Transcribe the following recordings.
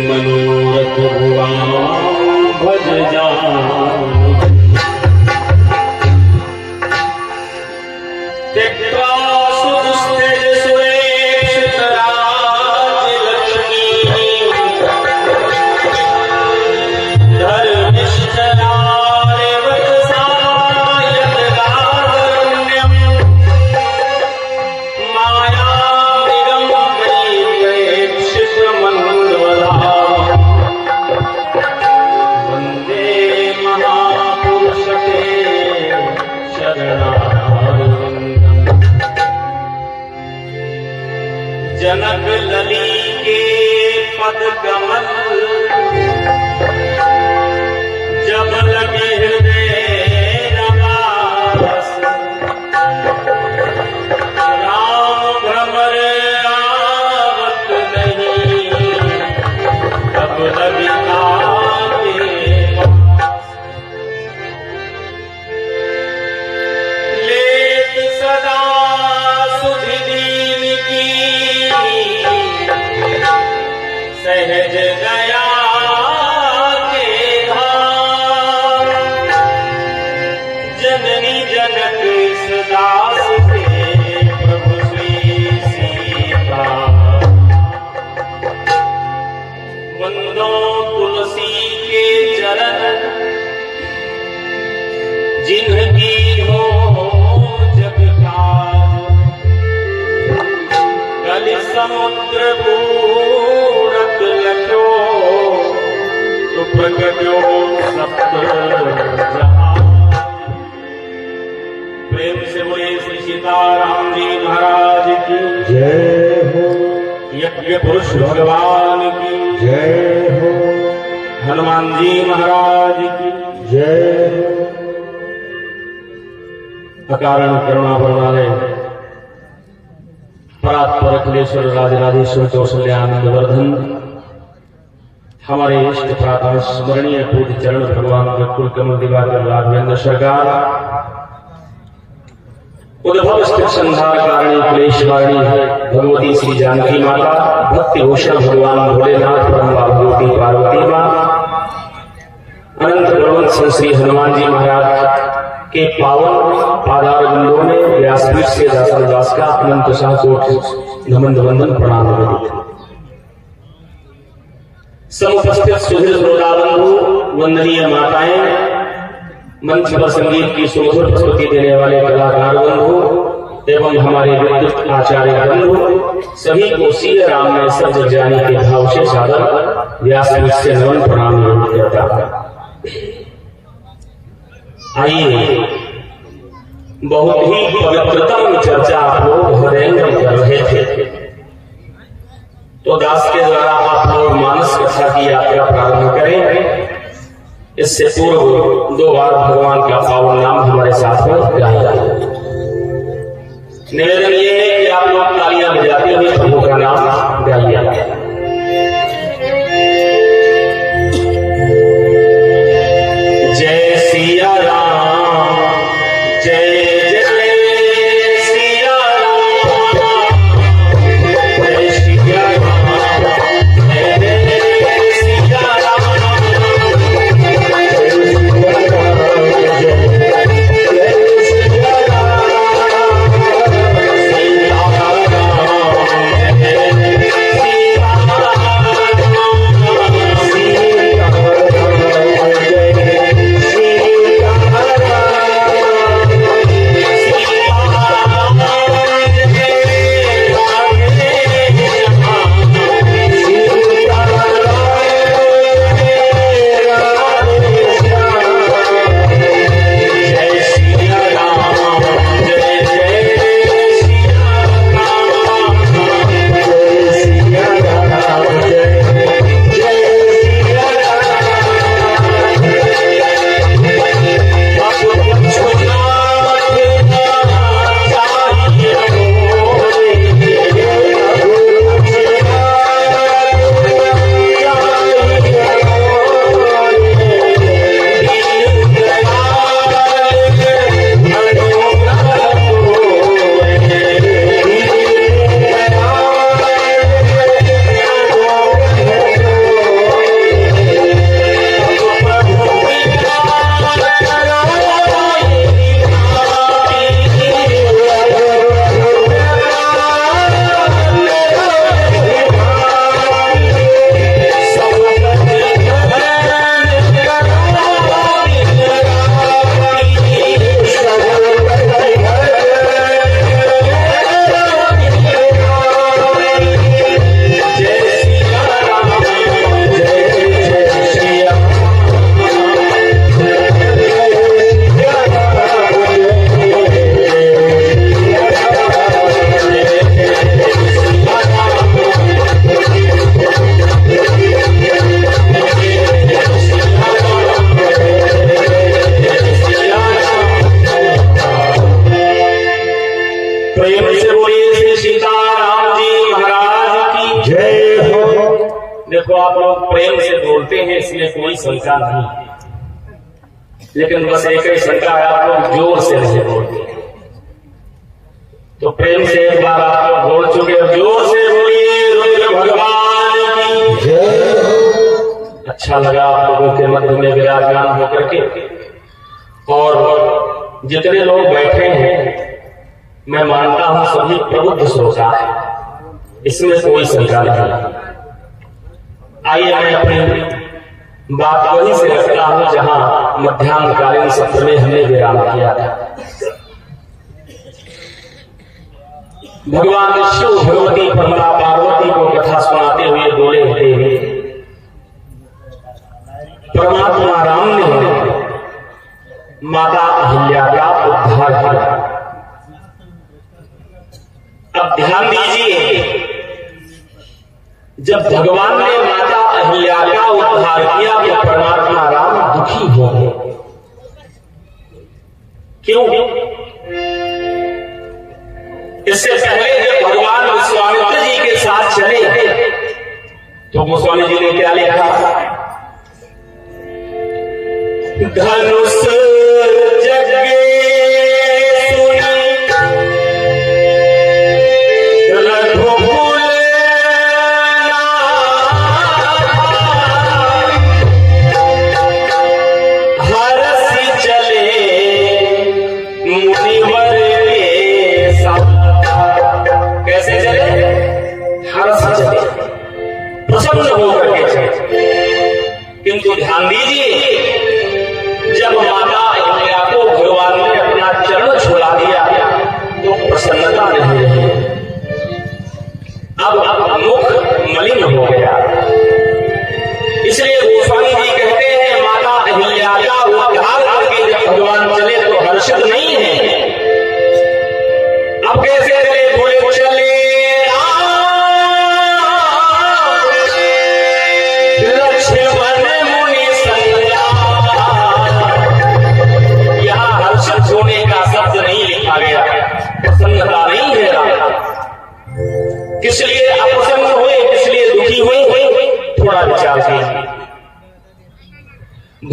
मनोरथ हुआ भज जा जनक लली के पद कमल जब लगे हृदय रवास राम भ्रमर आवत नहीं तब लगिता के पास लेत सदा सुधि दीन की सहज गया के धाम जननी जनक दास के प्रभु श्री सीता वंदो तुलसी के चरण जिनकी हो जग काज कलि समुद्र लखो तो प्रगटो सप्त जहां प्रेम से बोले श्री सीताराम जी महाराज की जय हो। यज्ञ पुरुष भगवान की जय हो। हनुमान जी महाराज की जय हो। अकारण करुणा बरमाले परात्पर अखिलेश्वर राजराजेश्वर कौशल्यानंद वर्धन हमारे इष्ट प्रातः स्मरणीय पूज्य चरण भगवान के कुल कमल दिवाकर राघवेंद्र सरकार उद्भव स्थित संधार कारणी क्लेश वाणी भगवती श्री जानकी माता भक्ति भूषण भगवान भोलेनाथ परम्बा भगवती पार्वती माँ अनंत बलवंत श्री हनुमान जी महाराज के पावन पादार बिंदों में व्यासपीठ से दास का अनंत शाहकोट नमन वंदन प्रणाम समुपस्थित सुधीर श्रोताबंधु वंदनीय माताएं मंच पर संगीत की सुमधुर प्रस्तुति देने वाले कलाकार बंधु एवं हमारे विद्युत आचार्य बंधु सभी को सीधे राम में सर्व ज्ञानी के भाव से सादर व्यासपीठ से नमन प्रणाम करता है। आइए बहुत ही पवित्रतम चर्चा आप लोग हरेंद्र कर रहे थे तो दास के द्वारा आप लोग मानस कथा की यात्रा प्रारंभ करें। इससे पूर्व 2 बार भगवान का पावन नाम हमारे साथ में गाया। निवेदन ये है कि आप लोग तालियां बजाते हुए प्रभु का नाम गाइए। जय सिया राम जय प्रेम से बोलिए श्री सीताराम जी महाराज की जय हो। देखो आप लोग प्रेम से बोलते हैं इसमें कोई शंका नहीं, लेकिन बस एक ही शंका है, आप लोग जोर से नहीं बोलते। तो प्रेम से एक बार आप लोग बोल चुके, जोर से बोलिए रुद्र भगवान की जय। अच्छा लगा आप लोगों के मध्य में विराजमान होकर के। और जितने लोग बैठे हैं मैं मानता हूं सभी प्रबुद्ध श्रोता है, इसमें कोई शंका नहीं। आइए मैं अपनी बात वहीं से रखता हूं जहां मध्याह्नकालीन सत्र में हमने विराम किया था। भगवान शिव भगवती कमला पार्वती को कथा सुनाते हुए बोले हुए परमात्मा राम ने माता अहिल्या का उद्धार किया। अब ध्यान दीजिए, जब भगवान ने माता अहिल्या का उद्धार किया तो परमात्मा राम दुखी हो गए। क्यों? इससे पहले जब भगवान विश्वामित्र जी के साथ चले तो गोस्वामी जी ने क्या लिखा? धनुष जगे किंतु ध्यान दीजिए, जब माता अहिल्या को भगवान ने अपना चरण छुड़ा दिया तो प्रसन्नता नहीं रही। अब मुख मलिन हो गया। इसलिए गोस्वामी जी कहते हैं माता अहिल्या का उद्धार करके जब भगवान चले तो हर्षित नहीं है। अब कैसे चले? बोले चले प्रसन्नता नहीं है। किस लिए अप्रसन्न हुए, किस लिए दुखी हुए? थोड़ा विचार कीजिए।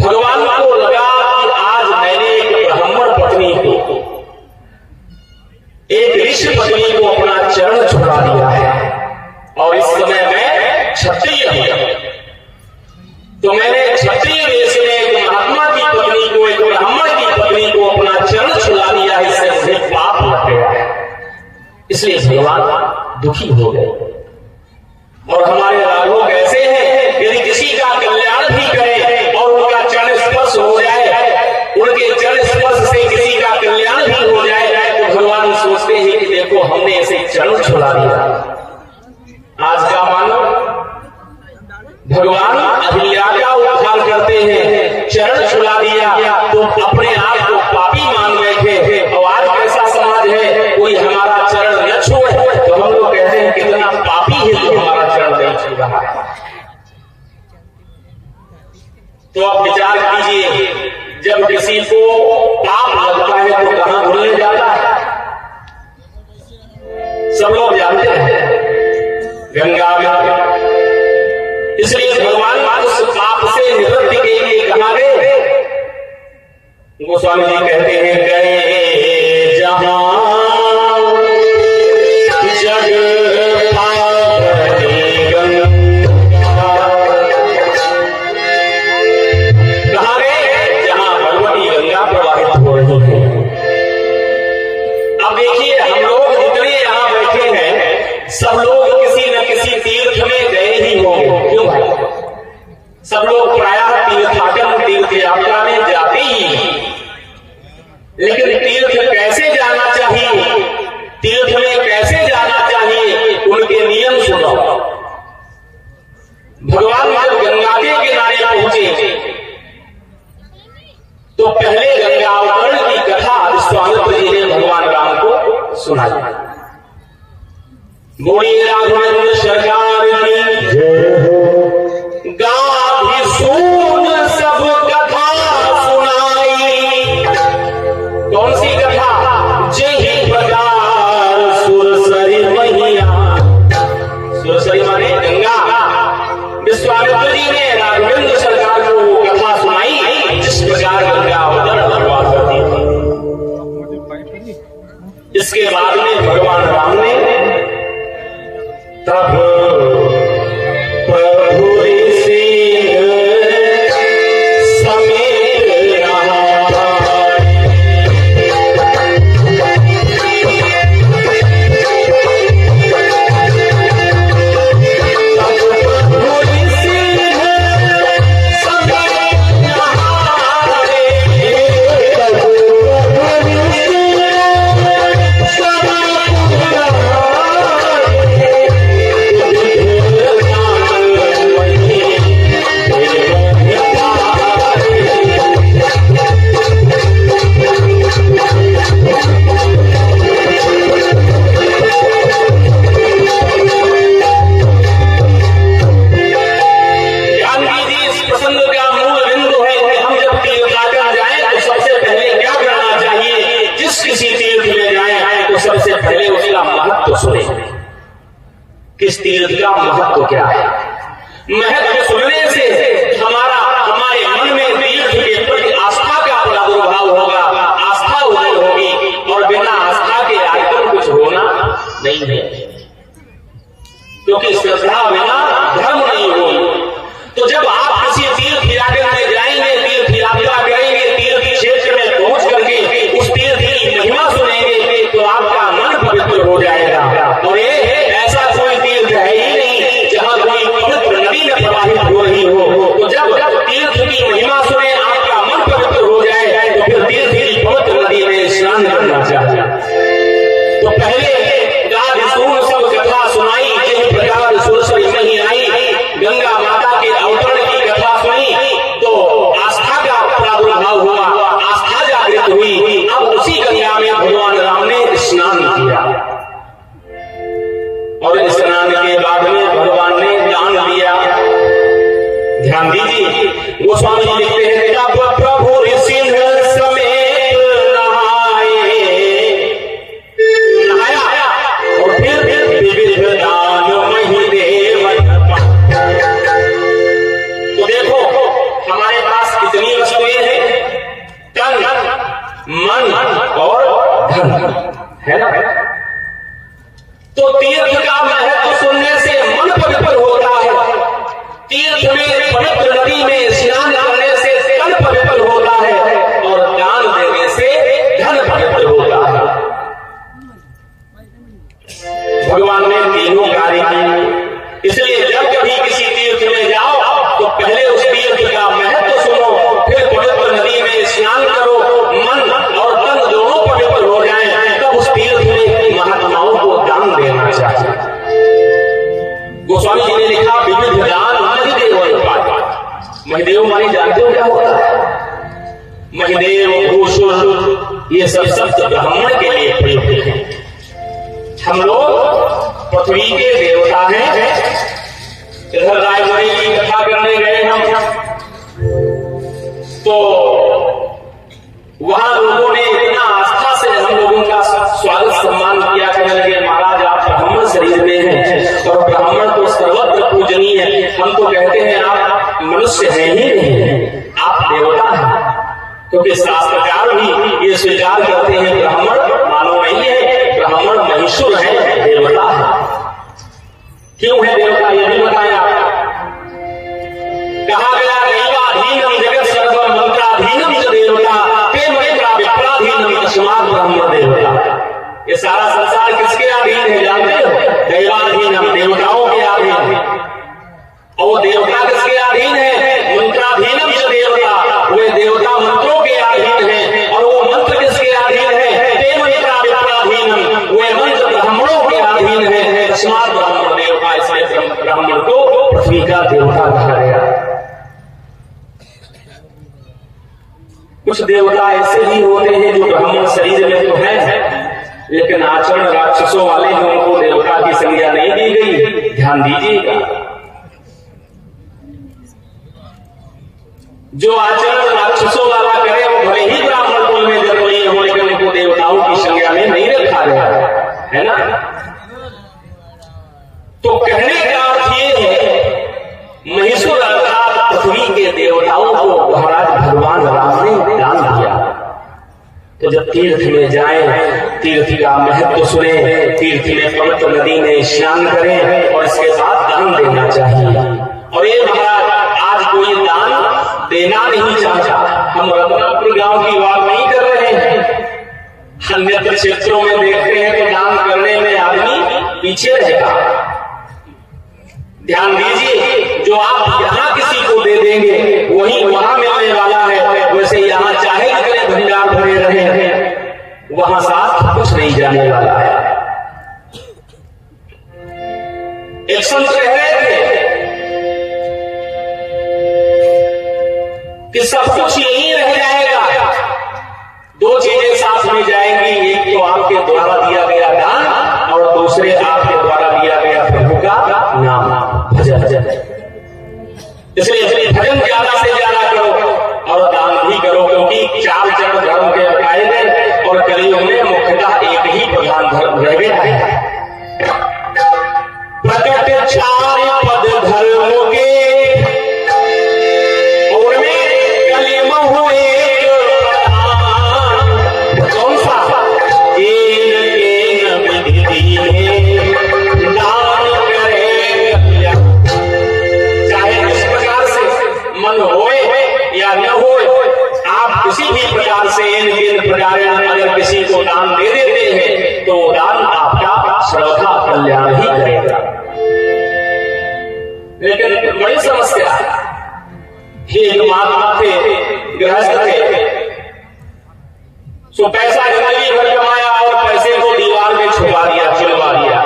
भगवान को लगा कि आज मैंने एक ब्राह्मण पत्नी को, एक ऋषि पत्नी को अपना चरण छुड़ा दिया है और इस समय मैं क्षत्रिय हूं, तो मैंने क्षत्रिय वेश में एक महात्मा की पत्नी को, एक ब्राह्मण की पत्नी को अपना चरण छुड़ा दिया, इससे मुझे पाप लग गया है। इसलिए भगवान दुखी हो गए। और हमारे राघव ऐसे हैं, यदि किसी का कल्याण भी करें और उनका चरण स्पर्श हो जाए, उनके चरण स्पर्श से किसी का कल्याण भी हो जाए तो भगवान सोचते हैं कि देखो हमने ऐसे चरण छुड़ा दिया। आज का मानो भगवान अहिल्या का उद्धार करते हैं, चरण छुड़ा दिया तो अपने आप को पापी मान बैठे। और आज कैसा समाज है, कोई हमारा चरण न छुए तो हम लोग कहते हैं कितना पापी है जो हमारा चरण नहीं छू रहा है। तो आप विचार कीजिए, जब किसी को पाप लगता है तो कहां भूलने जाता है? सब लोग जानते हैं, गंगा में। इसलिए भगवान उस पाप से निवृत्ति के लिए कहां गए? गोस्वामी जी कहते हैं गए जहां जग पावनी गंगा। कहां गए? जहां भगवती गंगा प्रवाहित हो रही है। अब देखिए, हम लोग जितने यहां बैठे हैं सब लोग किसी न किसी तीर्थ में गए ही होंगे। क्यों भाई? सब लोग प्रायः तीर्थाटन, तीर्थ यात्रा में जाते ही हैं। लेकिन तीर्थ कैसे जाना चाहिए, तीर्थ में कैसे जाना चाहिए, उनके नियम सुनो। भगवान जब गंगा के किनारे पहुंचे तो पहले गंगा अवतरण की कथा विश्वामित्र जी ने भगवान राम को सुनाई। बोलिए राघवेंद्र सरकार की गाभी सुन सब कथा सुनाई। कौन सी कथा? जय प्रकार इसके बाद में भगवान राम ने तब प्रभु किस तीर्थ का महत्व क्या है। महत्व सुनने से हमारे मन में तीर्थ के प्रति आस्था का प्रादुर्भाव होगा, आस्था उदय होगी, और बिना आस्था के आयतन कुछ होना नहीं है, क्योंकि श्रद्धा बिना धर्म नहीं होगी। तो जब आप किसी तीर्थ यात्रा में जाएंगे, तीर्थ यात्रा करेंगे, तीर्थ क्षेत्र में पहुंच करके उस तीर्थ की महिमा सुनेंगे, तो आपका मन पवित्र हो जाएगा। और ये ऐसा कोई तीर्थ है ही नहीं जहां कोई पवित्र नदी में प्रवाहित हो रही हो। तो जब तीर्थ की महिमा सुने, आपका मन पवित्र हो जाए, तो फिर तीर्थ की पवित्र नदी में स्नान करना चाहिए। तो पहले सब कथा सुनाई, जिस प्रकार सुरसरी नहीं आई, गंगा माता के अवतरण की कथा सुनी, तो आस्था का प्रादुर्भाव हुआ, आस्था जागृत हुई। अब उसी गंगा में भगवान राम ने स्नान किया, और स्नान के बाद में भगवान ने दान दिया। ध्यान दीजिए, गोस्वामी जी लिखते हैं, जब प्रभु सिंह समेत नहाया और फिर विविध दान मही देव। तो देखो हमारे पास कितनी वस्तुएं हैं, तन, मन और धन, है ना। तो तीर्थ का महत्व सुनने से मन पवित्र होता है, तीर्थ में पवित्र नदी में स्नान करने से तन पवित्र होता है, और दान देने से धन पवित्र होता है। भगवान ने तीनों कार्य किए, इसलिए जब कभी किसी तीर्थ में जाओ तो पहले उस तीर्थ का महत्व सुनो, फिर पवित्र नदी में स्नान करो, मन और तन दोनों पवित्र हो जाएं, तब उस तीर्थ में महात्माओं को दान देना चाहिए। गोस्वामी जी ने लिखा, विविध दान महिदेव। महिदेव माने जानते हो क्या होता है? महिदेव, भूषुर, ये सब शब्द ब्राह्मण के लिए प्रयुक्त है। हम लोग पृथ्वी के देवता हैं। इधर रायबरेली की कथा करने गए हम, तो वहां लोगों ने इतना आस्था से हम लोगों का स्वागत सम्मान किया, कहने लगे, महाराज आप ब्राह्मण शरीर में हैं, और ब्राह्मण तो सर्वत्र पूजनीय है। हम तो कहते हैं आप मनुष्य हैं ही नहीं, आप देवता हैं, क्योंकि शास्त्रकार भी ये स्वीकार करते हैं ब्राह्मण मानव नहीं है, ब्राह्मण महिषुर है, देवता है। क्यों है देवता, ये भी बताया। कहा गया, दैवाधीनम जगत सर्वम मंत्राधीनम च देवता ते मंत्रा विप्राधीनम तस्मात् ब्रह्म देवता। ये सारा संसार किसके अधीन है जानते हो? दैवाधीनम, देवताओं के अधीन है। और वो देवता किसके अधीन है? मंत्राधीनम च देवता, वे देवता मंत्रों के अधीन है। और वो मंत्र किसके अधीन है? ते मंत्रा विप्राधीनम, वे मंत्र ब्राह्मणों के अधीन है। तस्मात् ब्रह्म देवता, इसलिए ब्राह्मण को पृथ्वी का देवता कहा गया। कुछ देवता ऐसे भी होते हैं जो ब्राह्मण शरीर में तो है, लेकिन आचरण राक्षसों वाले हैं, उनको देवता की संज्ञा नहीं दी गई। ध्यान दीजिएगा, जो आचरण राक्षसों वाला करे वो भले ही ब्राह्मण कुल में जन्म लिए हो, लेकिन उनको देवताओं की संज्ञा में नहीं रखा गया है ना। तो कहने का अर्थ ये है, महिषुर अर्थात पृथ्वी के देवताओं को महाराज भगवान राम ने दान दिया। तो जब तीर्थ में जाएं, तीर्थ का महत्व सुने, तीर्थ में पवित्र नदी में स्नान करें और इसके बाद दान देना चाहिए। और ये महाराज आज कोई दान देना नहीं चाहता। हम रत्नापुर गांव की बात नहीं कर रहे हैं, अन्य क्षेत्रों में देखते हैं तो दान करने में आदमी पीछे रहेगा। ध्यान दीजिए, जो आप यहाँ किसी को दे देंगे वही वहां मिलने वाला है। वैसे यहाँ चाहे कितने भंडार भरे रहे, वहां साथ कुछ नहीं जाने वाला है। एक संत कह रहे थे कि सब कुछ यही रह जाएगा, दो चीजें साथ में जाएंगी, एक तो आपके द्वारा दिया गया दान और दूसरे आपके द्वारा दिया गया प्रभु का नाम, भजन। इसलिए भजन ज्यादा से ज्यादा करो और दान भी करो, क्योंकि चार चरण धर्म के बताए गए और कलियुग में मुख्यतः एक ही प्रधान धर्म रह गया है। प्रकट चार पद धर्मों के और में कलिम हुए कौन सा? दान करे, चाहे किस प्रकार से मन होए या न होए, आप किसी भी प्रकार से इन प्रकार अगर किसी को दान दे देते हैं तो दान आपका श्रद्धा कल्याण ही करेगा। लेकिन बड़ी समस्या है, एक महात्मा थे, गृहस्थ थे, सो पैसा जिंदगी भर कमाया और पैसे को दीवार में छुपा दिया, चिलवा दिया।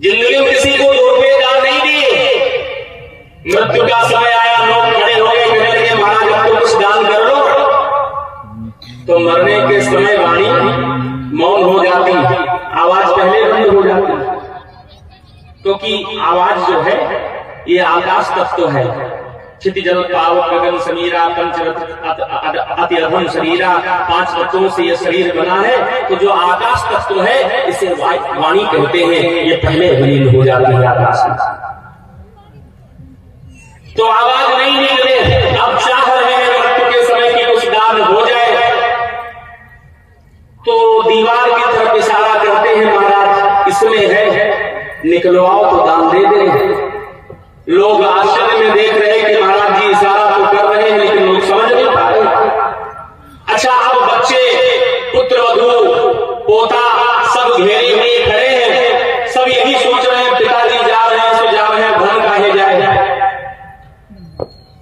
जिंदगी में किसी को 2 रुपये दान नहीं दिए। मृत्यु का समय आया, लोग खड़े हो गए, कहने लगे महाराज अब तो कुछ दान कर लो। तो मरने के समय वाणी मौन हो जाती, आवाज पहले बंद हो जाती, क्योंकि आवाज जो है ये आकाश तत्व है। क्षिति जल पावक गगन समीरा पंचरथ अति अधम शरीरा, 5 तत्वों से ये शरीर बना है। तो जो आकाश तत्व है इसे वाणी कहते हैं, ये पहले विलीन हो जाती है आकाश में, तो आवाज नहीं निकले। अब चाह रहे हैं मृत्यु के समय की कुछ दान हो जाए, तो दीवार की तरफ इशारा करते हैं, महाराज इसमें है, निकलवाओ तो दान दे दे। लोग आश्चर्य में देख रहे हैं कि महाराज जी इशारा तो कर रहे हैं, लेकिन लोग समझ नहीं पा रहे। अच्छा, अब बच्चे, पुत्र वधू, पोता सब घेरे में खड़े हैं, सब यही सोच रहे हैं पिताजी जा रहे हैं, सो जा रहे हैं, धन काहे जाए।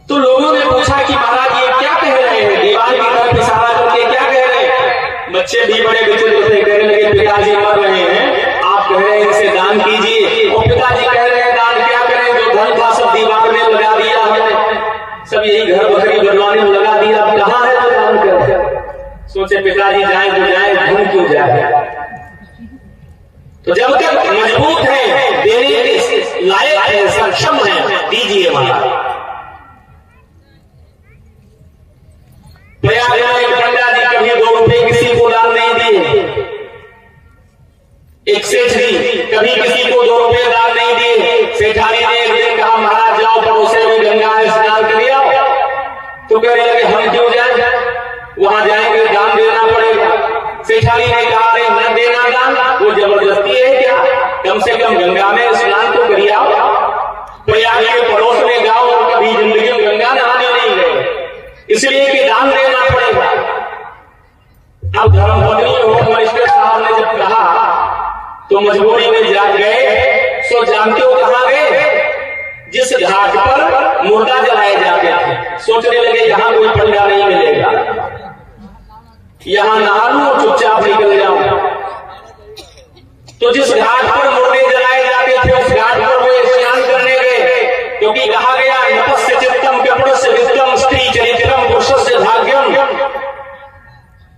तो लोगों ने पूछा कि महाराज ये क्या कह रहे हैं, दीवार की तरफ इशारा करके क्या कह रहे हैं? बच्चे भी बड़े विचित्र से कहने लगे पिताजी मर रहे हैं, आप कह रहे हैं इसे दान कीजिए। और पिताजी कह रहे हैं दान क्या करें, जो धन था सब दीवार में लगा दिया हमने, सब यही घर बकरी बनवाने में लगा दिया, कहाँ है जो दान कर। सोचे पिताजी जाए तो जाए, धन क्यों जाए। तो जब तक मजबूत है, देने के लायक है, सक्षम है, दीजिए महाराज। प्रयागराज में पंडा जी कभी 2 रुपए किसी को दान नहीं दिए। एक सेठ जी कभी किसी को 2 रुपए दान नहीं दिए। सेठानी ने एक दिन कहा महाराज जाओ पड़ोसे में गंगा स्नान कर लिया। तो कहने लगे हम क्यों जाए, वहां जाएंगे दान देना पड़ेगा। सेठानी ने कहा अरे न देना दान, वो जबरदस्ती है क्या, कम से कम गंगा में स्नान तो करिए आओ। प्रयाग के पड़ोस में गाँव और कभी जिंदगी में गंगा नहाने नहीं गए, इसलिए कि दान देना पड़ेगा। अब धर्मपत्नी और मजिस्ट्रेट साहब ने जब कहा तो मजबूरी में जाग गए। सो जानते हो कहां गए? जिस घाट पर मुर्दा जलाए जाते थे। सोचने लगे यहाँ कोई पंडा नहीं मिलेगा, यहाँ नहा लूं चुपचाप निकल जाऊं। तो जिस घाट पर मुर्दे जलाए जाते थे उस घाट पर वो स्नान करने गए, क्योंकि कहा गया नपस्य चित्तम कपड़स्य वित्तम स्त्री चरित्रम पुरुषस्य भाग्यम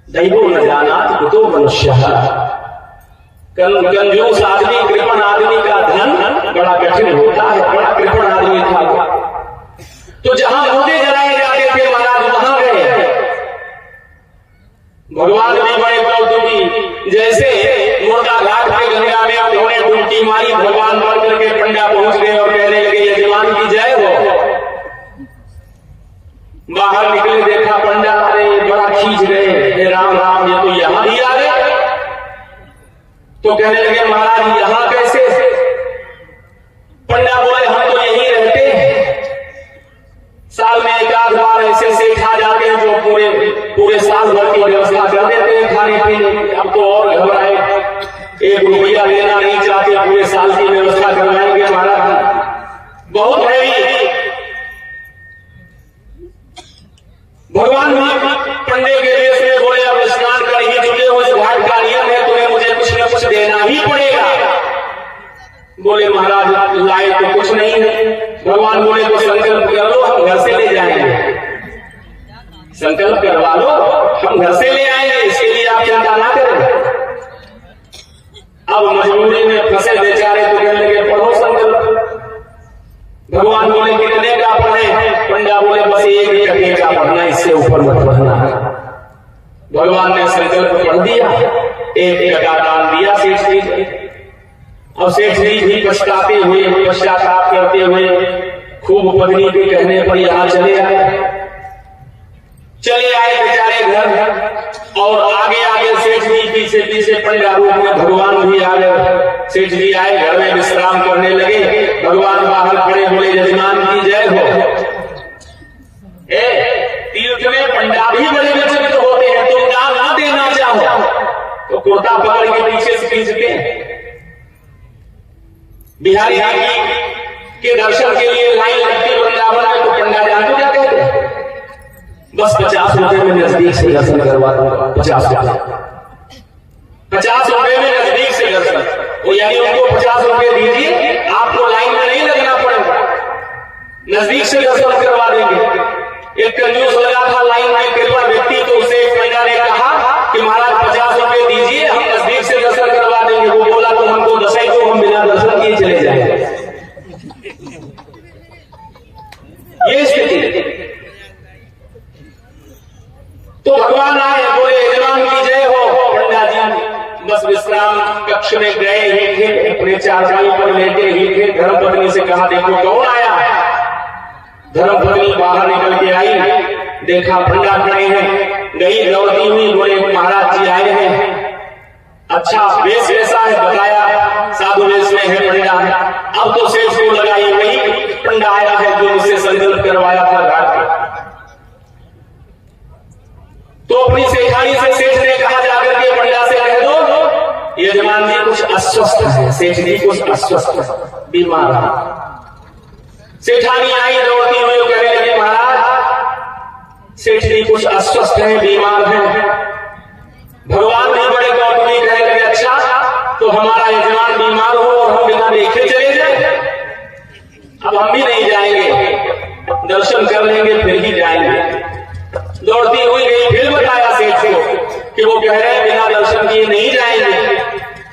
दैवो न जानाति कुतो मनुष्यः। कंजूस आदमी, कृपण आदमी का धन बड़ा कठिन होता है, बड़ा कृपण आदमी था। तो जहां मुर्दे जलाए जाते थे महाराज वहां गए। भगवान भी बड़े कौतुकी, जैसे मुर्दा घाट पे गंगा में उन्होंने डुबकी मारी, भगवान मान करके पंडा पहुंच गए और कहने लगे यजमान की जय हो। बाहर निकले देखा पंडा, अरे बड़ा खींच गए, हे राम राम ये तो यहां भी आ गए। तो कहने लगे महाराज यहां कैसे? पंडा बोले हम तो यहीं रहते हैं, साल में एक आध बार ऐसे सेठ आ जाते हैं जो पूरे साल भर की व्यवस्था कर देते हैं खाने पीने। अब तो और घबराए, 1 रुपया लेना नहीं चाहते, पूरे साल की व्यवस्था करवाएंगे महाराज, बहुत है। भगवान पंडे के देश में बोले अब स्नान कर ही चुके हो, इस घाट का नियम है, तुम्हें मुझे कुछ न कुछ देना ही पड़ेगा। बोले महाराज लाए तो कुछ नहीं है। भगवान बोले तो संकल्प कर लो, हम घर से ले जाएंगे। संकल्प करवा लो, हम घर से ले आएंगे, इसके लिए आप चिंता ना करें। अब मजबूरी में फंसे बेचारे तो कहने लगे पढ़ो संकल्प। भगवान बोले कितने का पढ़े? पंडा बोले बस 1 टके का पढ़ना, इससे ऊपर मत पढ़ना। भगवान ने संकल्प पढ़ दिया, 1 टका दान दिया सेठ जी को। अब सेठ जी भी पछताते हुए, पश्चाताप करते हुए खूब पत्नी के कहने पर यहां चले आए बेचारे घर। और आगे आगे सेठ जी, पीछे पीछे पंडा रूप में भगवान भी आ गए। सेठ जी आए, घर में विश्राम करने लगे। भगवान बाहर खड़े बोले यजमान की जय हो। तीर्थ में पंडा भी बड़े विचलित होते हैं, तुम दान ना देना चाहो तो कुर्ता पकड़ के पीछे से खींचते हैं। बिहारी के दर्शन के लिए लाइन लगती वृंदावन में, तो पंडा जानते क्या कहते हैं? बस 50 रुपए में नजदीक से दर्शन करवा दूंगा। 50 रुपए में नजदीक से दर्शन, वो यानी उनको 50 रुपए दीजिए, आपको लाइन में नहीं लगना पड़ेगा, नजदीक से दर्शन करवा देंगे। एक कंजूस लगा था लाइन में कृपा व्यक्ति, तो उसे एक पंडा ने कहा कि महाराज 50 रुपए दीजिए, हम नजदीक से दर्शन करवा देंगे। वो बोला तो हमको 10 ही को हम बिना दर्शन किए चले जाएंगे। ये स्थिति। तो भगवान आए, बोले यजमान की जय हो। पंडा जी बस विश्राम कक्ष में गए ही थे, अपने चारपाई पर लेटे ही थे। धर्मपत्नी से कहा देखो कौन आया। धर्मपत्नी बाहर निकल के आई, देखा पंडा खड़े हैं, गई लौटी हुई, बोले महाराज जी आए हैं। अच्छा वेश कैसा है? बताया साधु वेश में है पंडा। अब तो सेठ को लगाई वही पंडा आया है जो मुझसे संकल्प करवाया था घाट पर। तो अपनी सेठानी से सेठ ने कहा जाकर के पंडा से कह दो यजमान जी कुछ अस्वस्थ है, सेठ जी कुछ अस्वस्थ है, बीमार है। सेठानी आई दौड़ती हुई, कहने लगी महाराज सेठ जी कुछ अस्वस्थ है, बीमार है। भगवान भी बड़े गौतमी कहने लगे अच्छा तो हमारा यजमान बीमार हो और हम बिना देखे चले जाए? अब हम भी नहीं जाएंगे, दर्शन कर लेंगे फिर ही जाएंगे। दौड़ती हुई गई, फिर बताया सेठ को कि वो कह रहे हैं बिना दर्शन किए नहीं जाएंगे।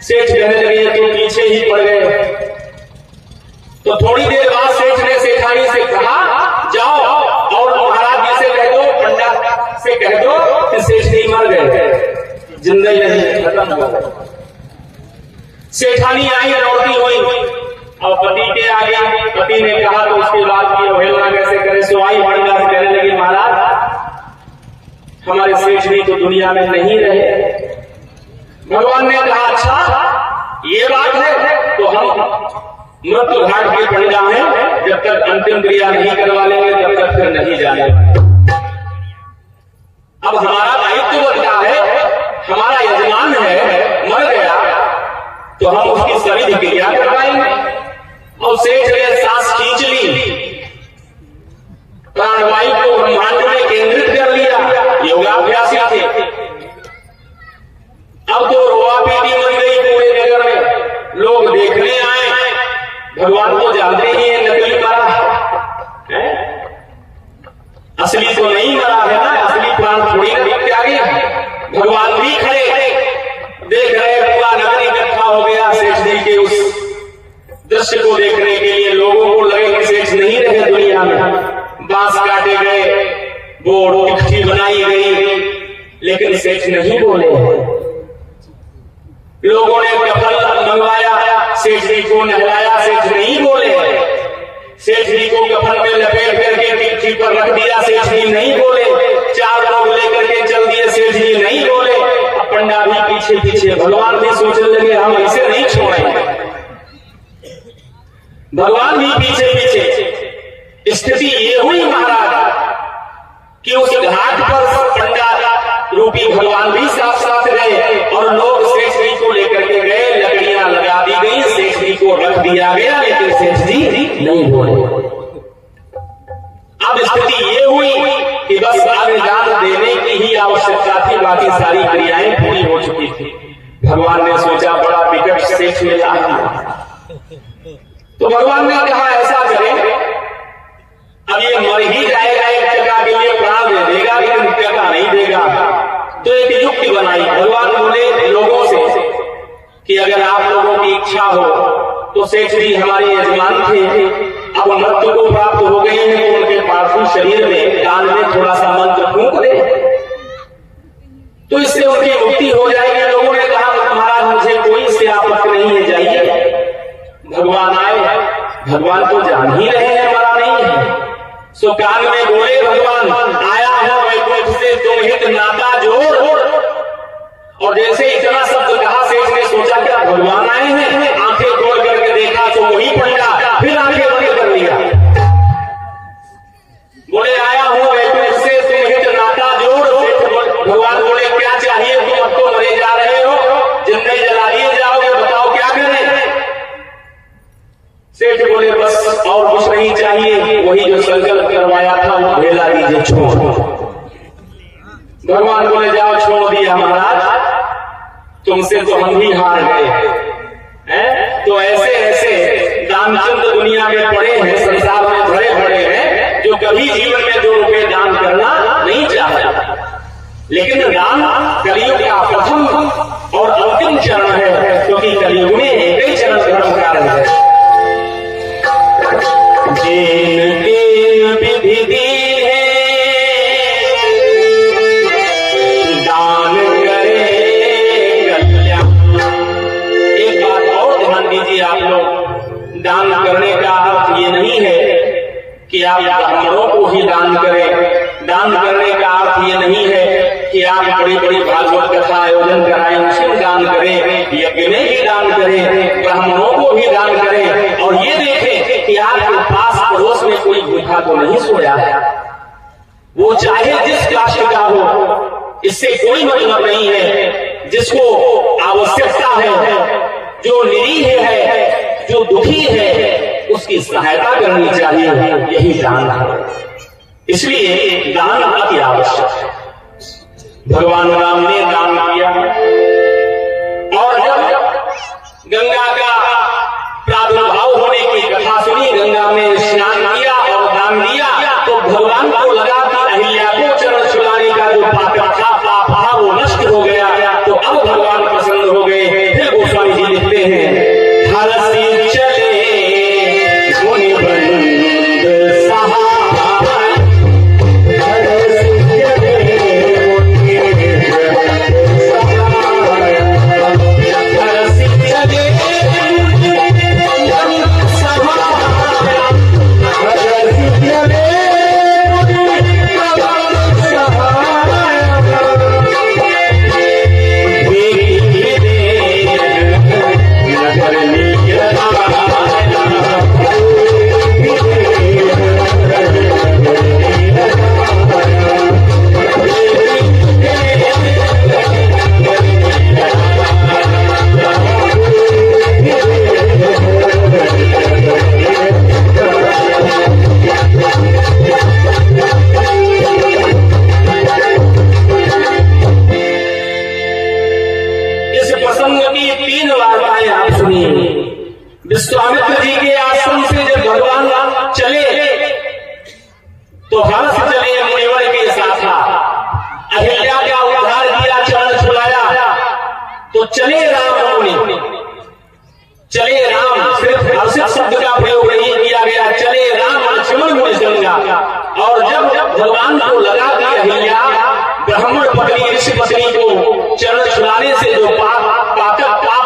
सेठ कहने लगे तो पीछे ही पड़ गए। तो थोड़ी देर बाद सेठ ने सेठानी से कहा जाओ और महाराज जी से कह दो, पंडा से कह दो कि सेठ जी मर गए, जिंदगी नहीं, खत्म हो गए। सेठानी आई दौड़ती हुई और पति के आगे, पति ने कहा तो उसके बाद की अवहेलना कैसे करे। सो आई पंडा से कहने लगी महाराज हमारे सेठ जी तो दुनिया में नहीं रहे। भगवान ने कहा अच्छा ये बात है, तो हम मृत्यु घाट के पंडा हैं, जब तक अंतिम क्रिया नहीं करवा लेंगे तब तक फिर नहीं जाने। अब हमारा दायित्व बनता है, हमारा यजमान है मर गया तो हम उसकी सभी क्रिया करवाएंगे। और सेठ ने सांस खींच ली, प्राणवायु को ब्रह्मांड में केंद्रित कर लिया, योगाभ्यासी थे। अब तो रोआ पीटी बन गई पूरे नगर में, लोग देखने आए, भगवान को जानते ही है नकली मरा है, असली तो नहीं मरा है ना, असली प्राण थोड़ी नदी के आगे। भगवान भी खड़े देख रहे, पूरा नगर इकट्ठा हो गया सेठ जी के उस दृश्य को देखने के लिए। लोगों को लगे कि सेठ नहीं रहे दुनिया में, बांस काटे गए, बोर्ड चिट्ठी बनाई गई, लेकिन सेठ नहीं बोले। लोगों ने कफन मंगवाया, सेठ जी को नहलाया, सेठ नहीं बोले। सेठ जी को कफन में लपेट करके चिट्ठी पर रख दिया, सेठ जी नहीं बोले। 4 लोग लेकर के चल दिए पीछे पीछे। भगवान भी सोचने लगे हम इसे नहीं छोड़ेंगे। भगवान भी पीछे पीछे। स्थिति ये हुई महाराज कि उस घाट पर पंडा रूपी भगवान भी साथ साथ गए और लोग शेष जी को लेकर के गए। लकड़ियां लगा दी गई, शेष जी को रख दिया गया, लेकिन शेष जी नहीं बोले। अब स्थिति ये हुई कि बस अग्निदान देने की ही आवश्यकता थी, बाकी सारी क्रियाएं पूरी हो चुकी थी। भगवान ने सोचा बड़ा विकट शेष मिला, तो भगवान ने कहा ऐसा करें, अब ये मर ही जाएगा, एक टका के लिए प्राण दे देगा लेकिन टका नहीं देगा। तो एक युक्ति बनाई। भगवान बोले लोगों से कि अगर आप लोगों की इच्छा हो तो सेठ जी हमारे यजमान थे, अब मृत्यु को प्राप्त हो गए हैं, तो उनके पार्थिव शरीर में कान में थोड़ा सा मंत्र फूंक दे, तो इससे उनकी मुक्ति हो जाएगी। लोगों ने कहा महाराज मुझे कोई इससे आपत्ति नहीं है, जाइए। भगवान आए, भगवान को जान ही रहे हैं मरा नहीं है, सो कान में बोले भगवान आया है वैकुंठ से तुम हित नाता जोड़। और जैसे इतना शब्द कहा सेठ ने सोचा क्या भगवान आए हैं, आंखें खोल करके देखा तो वही पंडा, फिर आंखें बंद कर लिया। बोले आया हूं वैकुंठ से तुम हित नाता जोड़। भगवान बोले क्या चाहिए, तुम अब तो मरे जा रहे हो, जिंदगी जला दिए जाओगे, बताओ क्या करें। सेठ बोले बस और कुछ नहीं चाहिए, वही जो संकल्प करवाया था वो भेला दीजिए, छोड़। भगवान बोले जाओ छोड़ दिया महाराज, तुमसे तो हम भी हार गए हैं। तो ऐसे ऐसे दानचंद दुनिया में पड़े हैं, संसार में भरे भरे हैं, जो कभी जीवन में 2 रुपए दान करना नहीं चाहता। लेकिन दान कलयुग का प्रथम और अंतिम चरण है, क्योंकि कलयुग में एक ही चरण धर्म कारण है। विधि दी है दान करे कल्याण। एक बात और ध्यान दीजिए आप लोग, दान करने का अर्थ ये नहीं है कि आप ब्राह्मणों को ही दान करें। दान करने का अर्थ ये नहीं है कि आप बड़ी बड़ी भागवत कथा आयोजन कराएं, उसमें दान करें, यज्ञ में भी दान करें, ब्राह्मणों को भी दान करें। और ये देखें कि आपके पास पड़ोस में कोई भूखा तो नहीं सोया है, वो चाहे जिस कास्ट का हो, इससे कोई मतलब नहीं है। जिसको आवश्यकता है, जो निरीह है, जो दुखी है, उसकी सहायता करनी चाहिए, यही दान है। इसलिए दान अति आवश्यक है। भगवान राम ने दान किया, और जब गंगा का प्रादुर्भाव होने की कथा सुनी, गंगा में स्नान किया और दान दिया, तो भगवान को लगा कि अहिल्या को चरण छुलाने का जो पाप था वो नष्ट हो गया। तो अब भगवान प्रसन्न हो गए। फिर गोस्वामी जी लिखते हैं हर से चले मुनि बंद सहाय, विश्वामित्र जी के आश्रम से जब भगवान चले तो हर्ष चले मुनिवर के साथ, अहिल्या का उद्धार किया, चरण छुलाया, तो चले राम मुनि। चले राम सिर्फ हर्षित शब्द का प्रयोग नहीं किया गया, चले राम लक्ष्मण मुनि संगा। और जब भगवान को लगा कि अहिल्या ब्राह्मण पत्नी ऋषि पत्नी को चरण छुलाने से जो पाप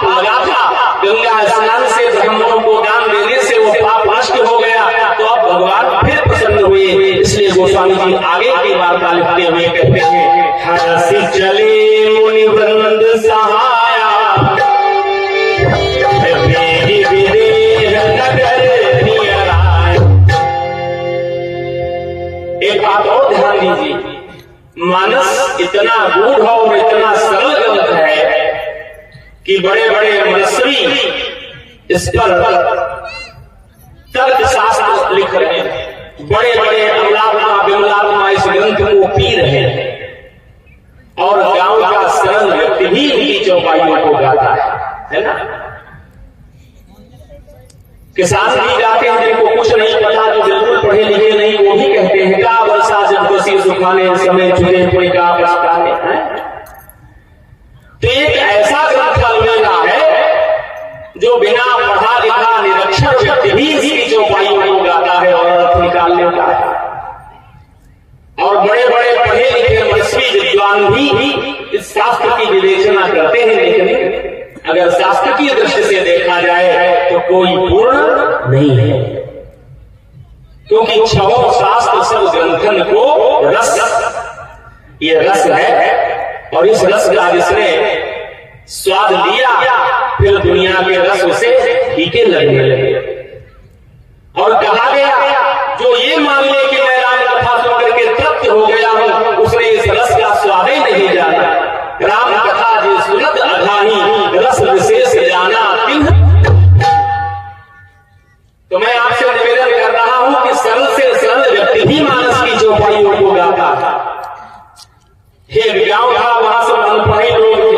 लगा था, गंगा स्नान से ब्राह्मणों को दान देने से वो पाप नष्ट हो गया, तो अब भगवान फिर प्रसन्न हुए। इसलिए गोस्वामी जी आगे की वार्ता लिखते हुए कहते हैं हर्ष चले मुनि वृंद सहाय। मानस इतना गूढ़ और इतना सरल ग्रंथ है कि बड़े बड़े मनस्वी इस पर तर्क शास्त्र लिख रहे हैं, बड़े बड़े अमलात्मा विमलात्मा इस ग्रंथ को पी रहे हैं और गांव का सरल व्यक्ति भी इनकी चौपाइयों को गाता है ना। किसान भी गाते हैं जिनको कुछ नहीं पता, जो बिल्कुल पढ़े लिखे नहीं, वो भी कहते हैं का वर्षा जब खुशी सुखाने समय चुने कोई का बचकाने हैं। तो एक ऐसा ग्रंथ अलमेला है जो बिना पढ़ा लिखा निरक्षर व्यक्ति भी इसकी चौपाइयों को गाता है और अर्थ निकाल लेता है। और बड़े बड़े पढ़े लिखे मनस्वी विद्वान भी इस शास्त्र की विवेचना करते हैं, लेकिन अगर शास्त्र की दृष्टि से देखा जाए तो कोई पूर्ण नहीं है, क्योंकि छहों शास्त्र सब ग्रंथन को रस, ये रस है और इस रस का जिसने स्वाद लिया फिर दुनिया के रस उसे फीके लगने लगे। और कहा गया जो ये मान ले कि मैं राम कथा सुनकर के तृप्त हो गया हूं, उसने इस रस का स्वाद ही नहीं जाना। राम कथा जो सुनत अघानी रस विशेष जाना तिन्ह। तो मैं आपसे निवेदन कर रहा हूं कि सरल से सरल व्यक्ति भी मानस की चौपाइयों को गाता था। हे गांव था, वहां से अनपढ़े लोग थे,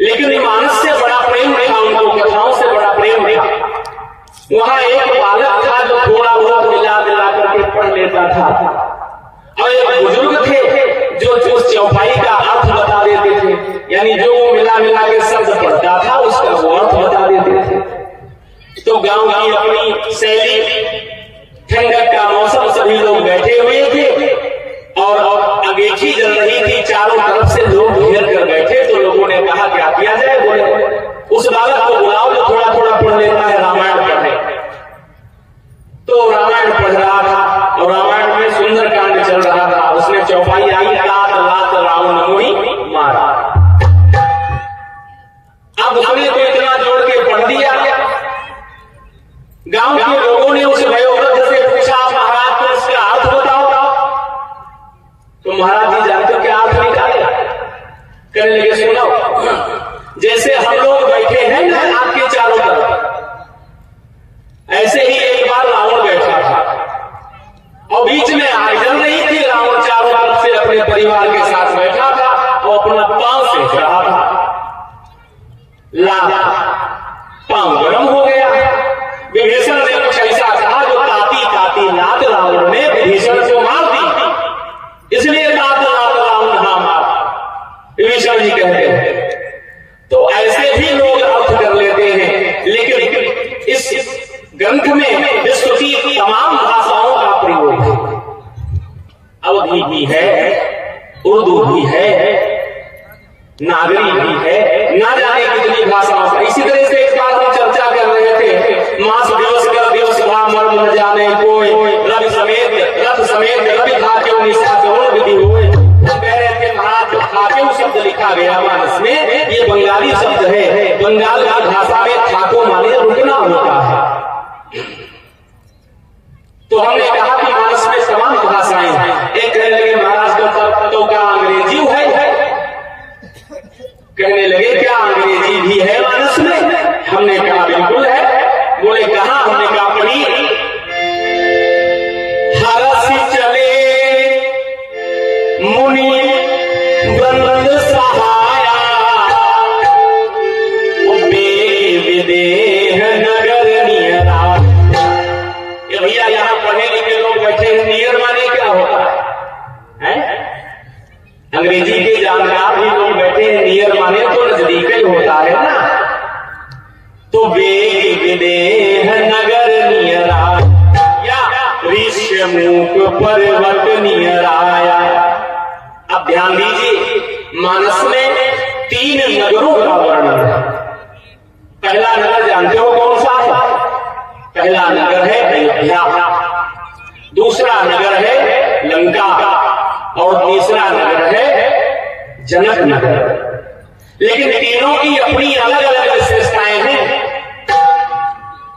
लेकिन मानस से बड़ा प्रेम था, उनको कथाओं से बड़ा प्रेम था। वहां एक बालक था जो थोड़ा बहुत मिला मिला करके पढ़ लेता था, और एक बुजुर्ग थे जो उस चौपाई का अर्थ बता देते थे, यानी जो वो मिला मिला के शब्द पढ़ता था उसका वो अर्थ बता देते थे। तो गांव की अपनी शैली, ठंडक का मौसम, सभी लोग बैठे हुए थे और अंगीठी जल रही थी, चारों तरफ से लोग घेर कर बैठे। तो लोगों ने कहा क्या किया जाए, बोले उस बालक को बुलाओ जो थोड़ा थोड़ा पढ़ लेता है, रामायण पढ़े। तो रामायण पढ़ रहा था और रामायण में सुंदर कांड चल रहा था। उसने चौपाई आई, लात लात रावण मोही मारा। अब उसने तो इतना जोड़ के पढ़ दिया। गांव के लोगों ने उस वयोवृद्ध से पूछा, महाराज तो इसका अर्थ बताओ। तो महाराज जी जानते हो क्या अर्थ निकाले? कहने लगे सुनो, जैसे हम लोग बैठे हैं ना आपके चारों तरफ, ऐसे ही एक बार रावण बैठा था और बीच में आग जल रही थी। रावण चारों तरफ से अपने परिवार के साथ बैठा था और अपना पांव सेक रहा था। पांव गर्म हो गया। विभीषण ने कुछ ऐसा कहा जो ताती ताती लात रावण ने विभीषण को मार दी, इसलिए लात लात रावण ना मार, विभीषण जी कहते हैं। तो ऐसे भी लोग अर्थ कर लेते हैं, लेकिन इस ग्रंथ में विश्व की तमाम भाषाओं का प्रयोग है। अवधी भी है, उर्दू भी है, नागरी भी है, ना जाने कितनी भाषाओं का। इसी तरह से एक बार हम चर्चा कर रहे थे, मास दिवस कर दिवस भा मर्म न जाने कोई, रवि समेत रथ समेत रवि खाके निशा कौन विधि हुए। हम कह रहे थे महाराज जो खाके शब्द लिखा गया मानस में, ये बंगाली शब्द है। बंगाल की भाषा में खाको माने रुकना होता है। तो हमने कहा कि मानस में तमाम भाषाएं हैं। एक कहने लगे महाराज तो क्या अंग्रेजी है? कहने लगे क्या अंग्रेजी भी है मानस में? हमने कहा बिल्कुल है। बोले कहां? हमने कहा पढ़ी, हरस चले मुनि वृंद सहाया, विदेह नगर नियरा। ये भैया यहाँ पढ़े लिखे लोग बैठे हैं, नियर माने क्या होता है? अंग्रेजी के जानकार भी लोग बैठे हैं, नियर माने तो नजदीक ही होता है ना। तो वेग विदेह नगर नियरा या ऋष्यमुख पर्वत नियराया। अब ध्यान दीजिए, मानस में 3 नगरों का वर्णन है। पहला नगर जानते हो कौन सा है? पहला नगर है अयोध्या, दूसरा नगर है लंका और तीसरा नगर है जनक नगर। लेकिन तीनों की अपनी अलग अलग विशेषताएं हैं।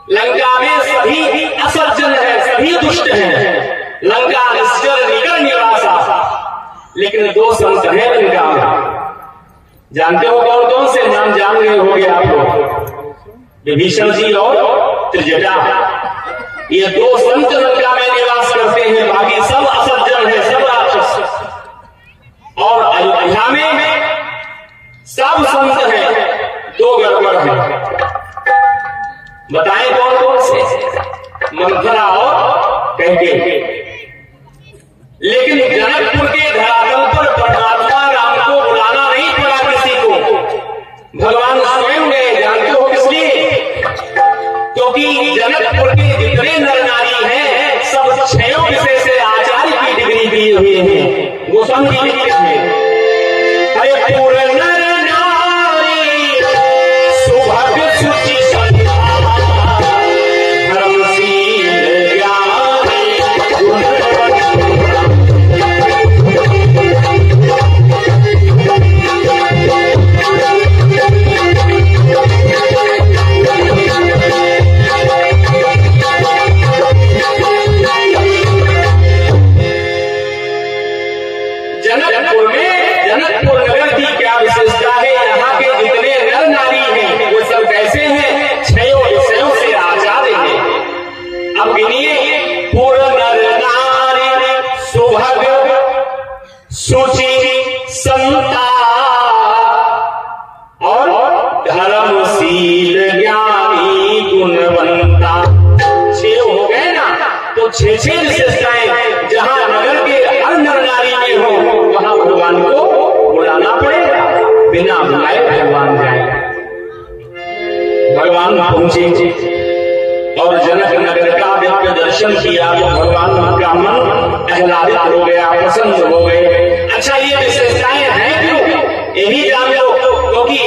लंका में सभी असज्जन है, सभी दुष्ट हैं। लंका निश्चर निकर निवासा लेकिन दो संत हैं इनका, जानते हो कौन कौन से? नाम जान गए होंगे आप लोग, विभीषण जी और त्रिजटा। ये दो संत लंका में निवास करते हैं, बाकी सब असज्जन है, सब राक्षस। और अयोध्या में सब संत हैं, दो गड़बड़ है। बताएं कौन कौन से? मंथरा और कैकेयी। लेकिन जनकपुर के धरातल पर परमात्मा राम को बुलाना नहीं पड़ा किसी को, भगवान स्वयं गए। जानते हो किस लिए? क्योंकि जनकपुर के जितने नर नारी हैं सब छयों विषय से आचार्य की डिग्री दिए हुए हैं। गोस्वामी जी लिखते हैं, अरे पूरे नर नारी सुभग सुचि जनकपुर नगर की क्या विशेषता है? यहाँ के जितने नर नारी हैं वो सब कैसे हैं? छयों विषयों से आचार्य हैं। अब गिनिए, पूर्ण नर नारी सुभग सुचि संता और धर्मशील ज्ञानी गुणवंता। छह हो गए ना, तो छह विशेषताएं जहां नगर के हर नर नारी में हो वहां भगवान को बुलाना पड़ेगा। बिना बुलाए भगवान जाए, भगवान पहुंचे और जनक नगर का दिव्य दर्शन किया तो भगवान का मन आह्लादित हो गया, प्रसन्न हो गए। अच्छा, ये विशेषताएं हैं क्यों? यही जान लो, क्योंकि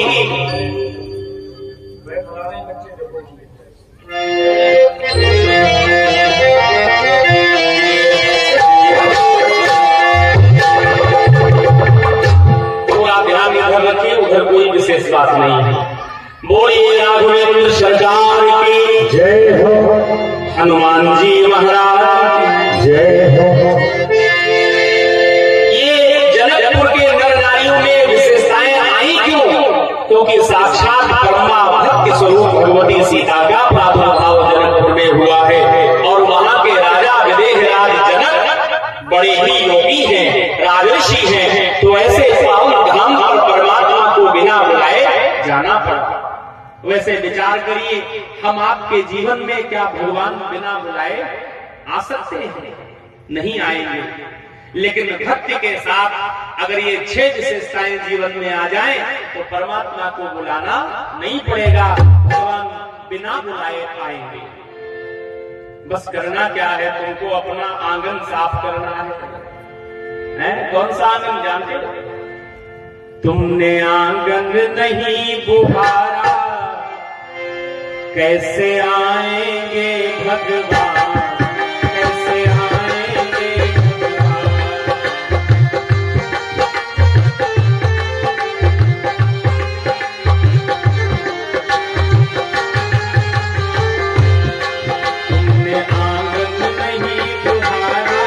उधर कोई विशेष बात नहीं है। बोलिए राघवेंद्र सरकार की जय हो, हनुमान जी महाराज जय हो। ये जनकपुर के नर नारियों में विशेषताएं आई क्यों? क्योंकि साक्षात ब्रह्मा भक्त स्वरूप भगवती सीता का प्रादुर्भाव जनकपुर में हुआ है। और वहां के राजा विदेहराज जनक बड़े ही योगी हैं, राजर्षि हैं, तो ऐसे पावन धाम पर परमात्मा को बिना बुलाए जाना पड़ता। वैसे विचार करिए, हम आपके जीवन में क्या भगवान बिना बुलाए आ सकते हैं? नहीं आएंगे। लेकिन भक्ति के साथ अगर ये छह विशेषताएं जीवन में आ जाएं तो परमात्मा को बुलाना नहीं पड़ेगा, भगवान बिना बुलाए आएंगे। बस करना क्या है? तुमको अपना आंगन साफ करना है। कौन सा आंगन जानते हो? तुमने आंगन नहीं बुहारा, कैसे आएंगे भगवान, कैसे आएंगे भगवान। तुमने आंगन नहीं बुहारा,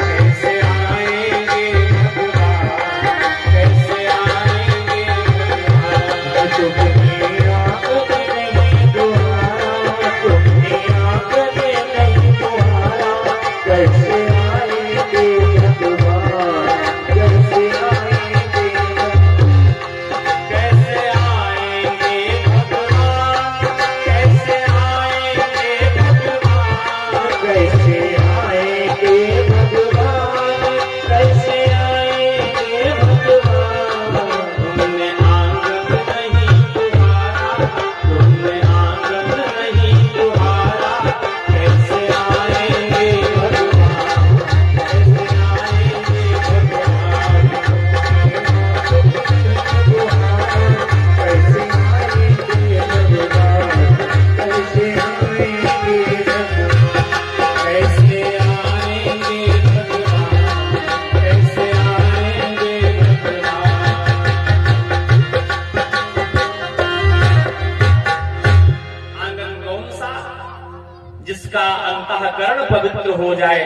कैसे आएंगे भगवान, कैसे आएंगे भगवान। तुमने आंगन नहीं बुहारा, तुमने आंगन नहीं बुहारा, कैसे आएंगे भगवान, कैसे आएंगे, कैसे आएंगे भगवान, कैसे आएंगे भगवान, कैसे आएंगे भगवान, कैसे आएंगे भगवान। तुमने आंगन नहीं बुहारा, तुमने आंगन नहीं बुहारा, कैसे आएंगे भगवान, कैसे आएंगे भगवान। कैसे आएंगे भगवान, कैसे आएंगे भगवान, कैसे आएंगे भगवान, कैसे आएंगे भगवान। आंगन कौन सा? जिसका अंतःकरण पवित्र हो जाए,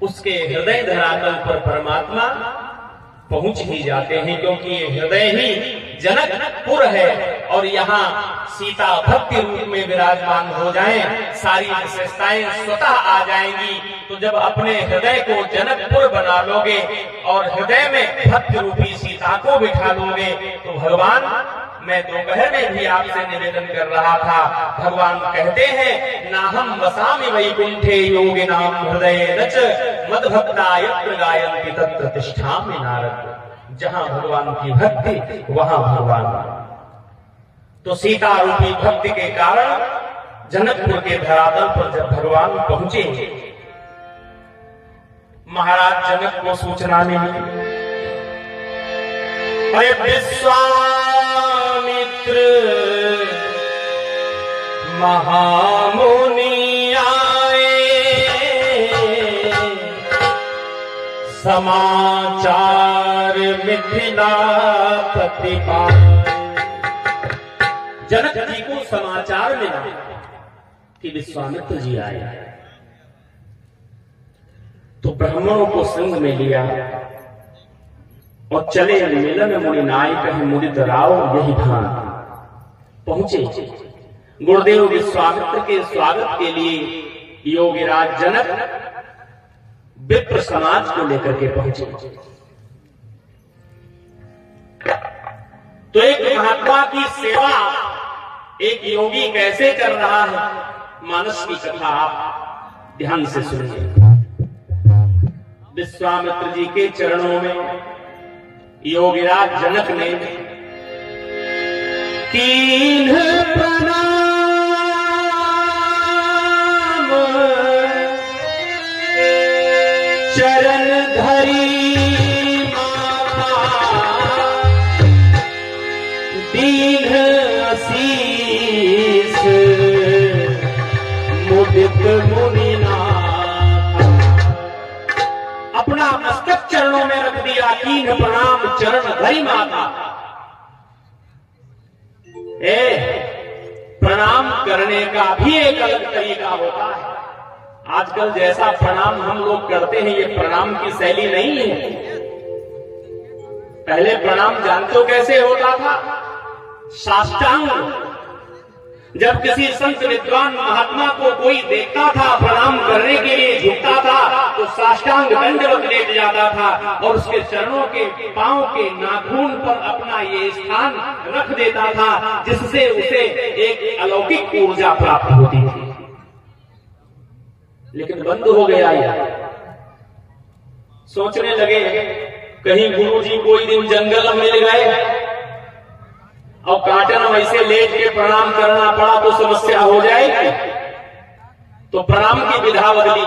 उसके हृदय धरातल पर परमात्मा पहुंच ही जाते हैं, क्योंकि ये हृदय ही जनकपुर है और यहाँ सीता भक्ति रूप में विराजमान हो जाएं, सारी विशेषताएं स्वतः आ जाएंगी। तो जब अपने हृदय को जनकपुर बना लोगे और हृदय में भक्ति रूपी सीता को बिठा लोगे, तो भगवान, मैं दोपहर में भी आपसे निवेदन कर रहा था, भगवान कहते हैं नाहम वसामि वैकुंठे योगिनाम हृदये नच मद्भक्ता यत्र गायन्ति तत्र तिष्ठामि नारद। जहां भगवान की भक्ति वहां भगवान। तो सीता रूपी भक्ति के कारण जनकपुर के धरातल पर जब भगवान पहुंचे, महाराज जनक को सूचना मिली, अरे विश्वामित्र महामुनि आए, समाचार मिथिलापति पाए। जनक जी को समाचार मिला कि विश्वामित्र जी आए, तो ब्राह्मणों को संग में लिया और चले मिलन मुनि नायक मुदित राव यही भान। पहुंचे गुरुदेव विश्वामित्र के स्वागत के लिए योगीराज जनक विप्र समाज को लेकर के पहुंचे। तो एक महात्मा की सेवा एक योगी कैसे कर रहा है, मानस की कथा आप ध्यान से सुनिए। विश्वामित्र जी के चरणों में योगीराज जनक ने कीन्ह प्रणाम, चरण धरी माथा, दीन आशीष मुदित मुनिनाथ। अपना मस्तक चरणों में रख दिया, कीन्ह प्रणाम चरण धरी माता। प्रणाम करने का भी एक अलग तरीका होता है। आजकल जैसा प्रणाम हम लोग करते हैं, ये प्रणाम की शैली नहीं है। पहले प्रणाम जानते हो कैसे होता था? साष्टांग। जब किसी संत विद्वान महात्मा को कोई देखता था, प्रणाम करने के लिए झुकता था, तो साष्टांग दंडवत लेट जाता था और उसके चरणों के पांव के नाखून पर अपना ये स्थान रख देता था, जिससे उसे एक अलौकिक ऊर्जा प्राप्त होती थी। लेकिन बंद हो गया यार। सोचने लगे कहीं गुरुजी कोई दिन जंगल में मिल गए और काटन वैसे लेट के प्रणाम करना पड़ा तो समस्या हो जाएगी। तो प्रणाम की विधा बदली,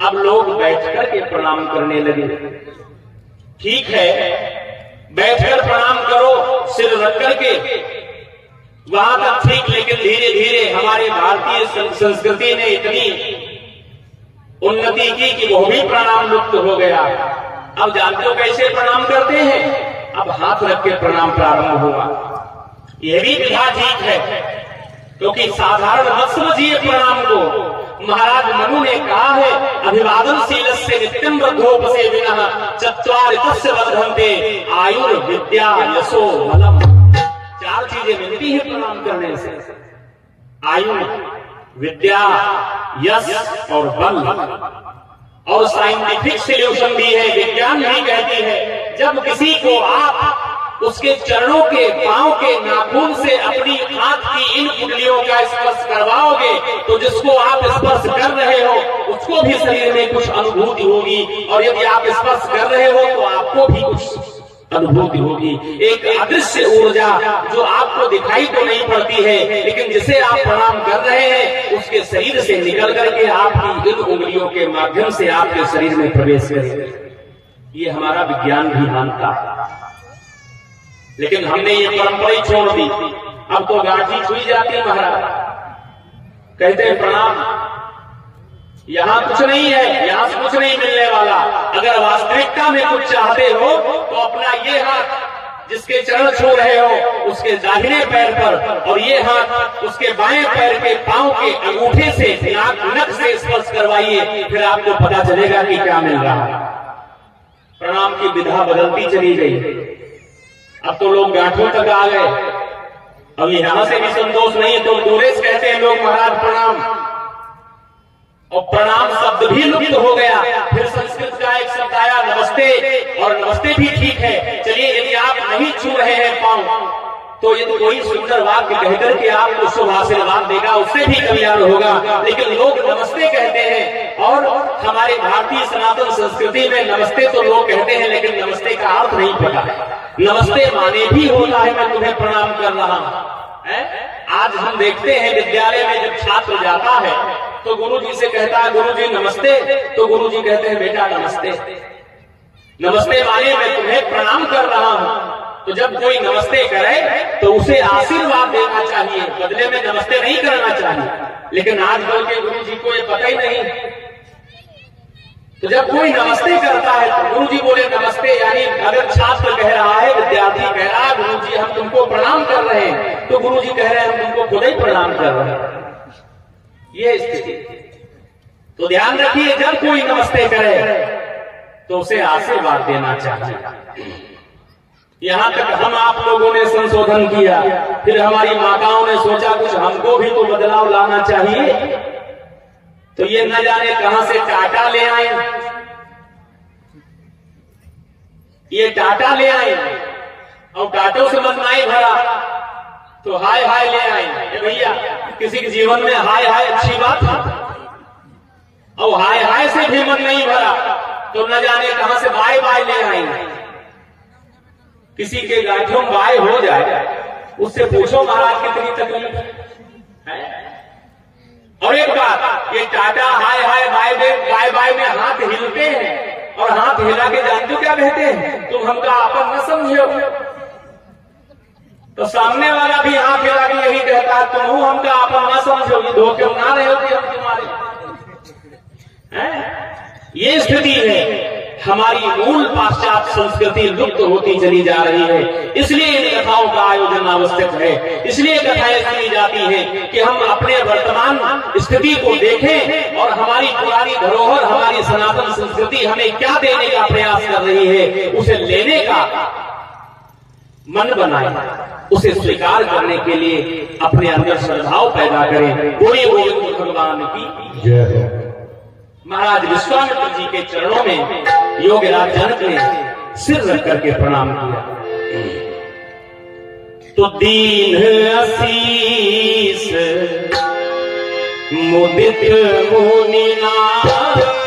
अब लोग बैठकर के प्रणाम करने लगे। ठीक है, बैठकर प्रणाम करो, सिर रख करके, वहां तक ठीक, लेकिन धीरे धीरे हमारे भारतीय संस्कृति ने इतनी उन्नति की कि वो भी प्रणाम लुप्त हो गया। अब जानते हो कैसे प्रणाम करते हैं? अब हाथ रख के प्रणाम प्रारंभ होगा। यह भी विधा ठीक है, क्योंकि साधारण मत समझिए प्रणाम को। महाराज मनु ने कहा है, अभिवादनशील से नित्यम वृद्धोपसे विनः चत्वारि तस्य वर्धन्ते आयुर्विद्या यशो बलम। चार चीजें मिलती है प्रणाम करने से, आयु, विद्या, यश और बल। और साइंटिफिक सॉल्यूशन भी है, विज्ञान भी कहती है, जब किसी को आप उसके चरणों के पांव के नाखून से अपनी हाथ की इन उंगलियों का स्पर्श करवाओगे, तो जिसको आप स्पर्श कर रहे हो उसको भी शरीर में कुछ अनुभूति होगी, और यदि आप स्पर्श कर रहे हो तो आपको भी कुछ अनुभूति होगी। एक अदृश्य ऊर्जा जो आपको दिखाई तो नहीं पड़ती है, लेकिन जिसे आप प्रणाम कर रहे हैं उसके शरीर से निकल करके आपकी इन उंगलियों के माध्यम से आपके शरीर में प्रवेश करेगी। ये हमारा विज्ञान भी मानता है, लेकिन हमने ये परंपरा ही छोड़ दी। अब तो गांठी छुई जाती है, महाराज कहते हैं प्रणाम, यहाँ कुछ नहीं है, यहाँ से कुछ नहीं मिलने वाला। अगर वास्तविकता में कुछ चाहते हो तो अपना ये हाथ जिसके चरण छू रहे हो उसके दाहिने पैर पर, और ये हाथ उसके बाएं पैर के पांव के अंगूठे से नख से स्पर्श करवाइए, फिर आपको पता चलेगा कि क्या मिल रहा है। प्रणाम की विधा बदलती चली गई। अब तो लोग गांठों तक आ गए। अब यहां से भी संतोष नहीं है तो दूरे से कहते हैं लोग महाराज प्रणाम, और प्रणाम शब्द भी लुप्त हो गया। फिर संस्कृत का एक शब्द आया नमस्ते, और नमस्ते भी ठीक है। चलिए यदि आप नहीं छू रहे हैं पांव तो ये तो कोई सुंदर वाक्य कहकर के आपको शुभ आशीर्वाद देगा, उससे भी कल्याण होगा। लेकिन लोग नमस्ते कहते हैं, और हमारे भारतीय सनातन संस्कृति में नमस्ते तो लोग कहते हैं लेकिन नमस्ते का अर्थ नहीं पता है। नमस्ते माने भी होता है मैं तुम्हें प्रणाम कर रहा हूं। आज हम देखते हैं विद्यालय में जब छात्र जाता है तो गुरुजी से कहता है गुरुजी नमस्ते, तो गुरुजी कहते हैं बेटा नमस्ते। नमस्ते माने मैं तुम्हें प्रणाम कर रहा हूं। तो जब कोई नमस्ते करे तो उसे आशीर्वाद देना चाहिए, बदले में नमस्ते नहीं करना चाहिए। लेकिन आजकल के गुरुजी को ये पता ही नहीं। तो जब कोई नमस्ते करता है तो गुरुजी बोले नमस्ते, यानी अगर छात्र कह रहा है, विद्यार्थी कह रहा है गुरुजी हम तुमको प्रणाम कर रहे हैं, तो गुरुजी कह रहे हैं हम तुमको खुद ही प्रणाम कर रहे हैं। ये स्थिति। तो ध्यान रखिए जब कोई नमस्ते करे तो उसे आशीर्वाद देना चाहिए। यहां तक हम आप लोगों ने संशोधन किया, फिर हमारी माताओं ने सोचा कुछ हमको भी तो बदलाव लाना चाहिए, तो ये न जाने कहां से टाटा ले आए। ये टाटा ले आए और टाटों से मन नहीं भरा तो हाय हाय ले आए। भैया किसी के जीवन में हाय हाय अच्छी बात है, और हाय हाय से भी मन नहीं भरा तो न जाने कहां से बाय बाय ले आएंगे। किसी के गांठों में बाय हो जाए उससे पूछो महाराज कितनी तकलीफ है। और एक बात, ये टाटा हाय हाय बाय बाय में हाथ हिलते हैं, और हाथ हिला के जानते क्या कहते हैं, तुम हमका आपन न समझो। तो सामने वाला भी हाथ हिला के यही कहता है तुम हमका आपन न समझो, ये धोखे ना रहे हो कि हम तुम्हारे। ये स्थिति है। हमारी मूल पाश्चात्य संस्कृति लुप्त होती चली जा रही है। इसलिए इन कथाओं का आयोजन आवश्यक है। इसलिए कथाएं सुनी जाती हैं कि हम अपने वर्तमान स्थिति को देखें और हमारी पुरानी धरोहर, हमारी सनातन संस्कृति हमें क्या देने का प्रयास कर रही है, उसे लेने का मन बनाए, उसे स्वीकार करने के लिए अपने अंदर श्रद्धाओं पैदा करें। बोलिए गोविंद भगवान की जय। महाराज विश्वामित्र जी के चरणों में योगीराज जनक ने सिर रख करके प्रणाम किया। तो दीन आशीष मुदित मुनि नाथ